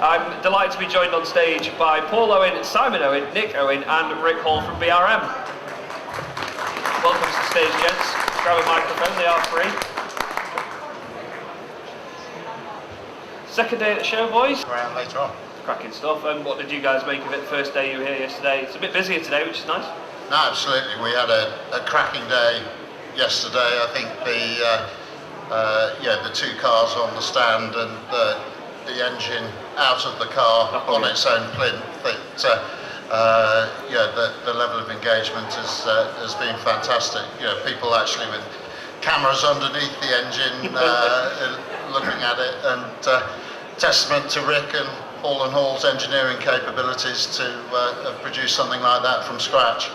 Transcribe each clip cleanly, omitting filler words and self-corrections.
I'm delighted to be joined on stage by Paul Owen, Simon Owen, Nick Owen and Rick Hall from BRM. Welcome to the stage, gents. Grab a microphone, they are free. Second day at the show, boys. Around later on. Cracking stuff. And what did you guys make of it? First day you were here yesterday. It's a bit busier today, which is nice. No, absolutely. We had a cracking day yesterday. I think the two cars on the stand and the engine out of the car on its own plinth. The level of engagement has been fantastic. People actually with cameras underneath the engine looking at it, and testament to Rick and Hall's engineering capabilities to have produced something like that from scratch.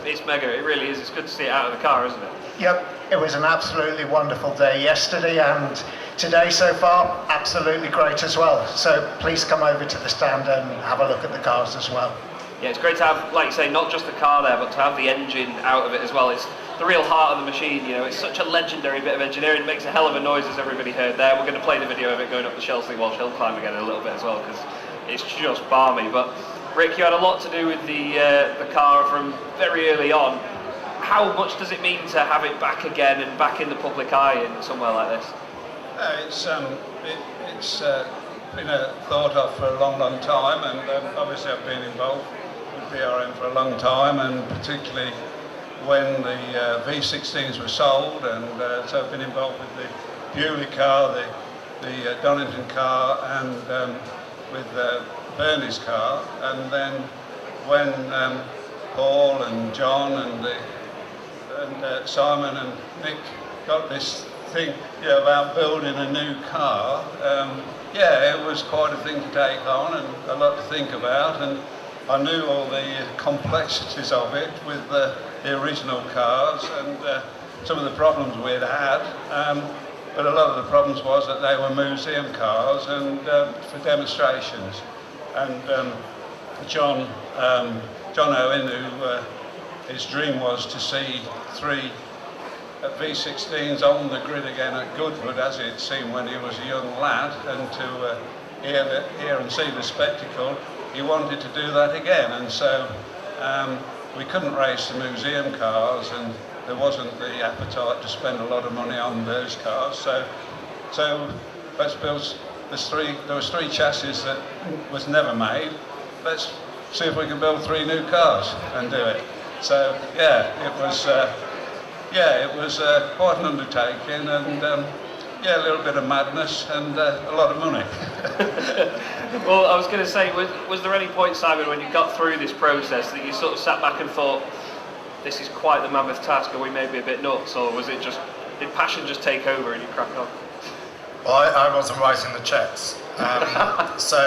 It's mega, it really is. It's good to see it out of the car, isn't it? Yep, it was an absolutely wonderful day yesterday, and today so far, absolutely great as well. So please come over to the stand and have a look at the cars as well. Yeah, it's great to have, like you say, not just the car there, but to have the engine out of it as well. It's the real heart of the machine, It's such a legendary bit of engineering. It makes a hell of a noise, as everybody heard there. We're going to play the video of it going up the Shelsley Walsh Hill climb again in a little bit as well, because it's just balmy. But Rick, you had a lot to do with the car from very early on. How much does it mean to have it back again and back in the public eye in somewhere like this? It's been thought of for a long time, and obviously I've been involved with BRM for a long time, and particularly when the V16s were sold, and so I've been involved with the Bewley car, the Donington car, and with Bernie's car, and then when Paul and John and Simon and Nick got this thing about building a new car, it was quite a thing to take on and a lot to think about, and I knew all the complexities of it with the original cars and some of the problems we'd had, but a lot of the problems was that they were museum cars and for demonstrations. And John Owen, who his dream was to see 3 V16s on the grid again at Goodwood, as it seemed when he was a young lad, and to hear and see the spectacle, he wanted to do that again. And so we couldn't race the museum cars, and there wasn't the appetite to spend a lot of money on those cars. So let's build. There was 3 chassis that was never made. Let's see if we can build 3 new cars and do it. So it was quite an undertaking, and a little bit of madness and a lot of money. Well, I was going to say, was there any point, Simon, when you got through this process that you sort of sat back and thought, this is quite the mammoth task, or we may be a bit nuts, or was it just, did passion just take over and you crack on? Well, I wasn't writing the checks, so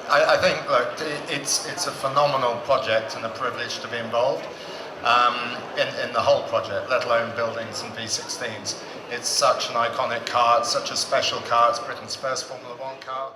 I think, look, it's a phenomenal project and a privilege to be involved in the whole project, let alone building some V16s. It's such an iconic car, it's such a special car, it's Britain's first Formula 1 car.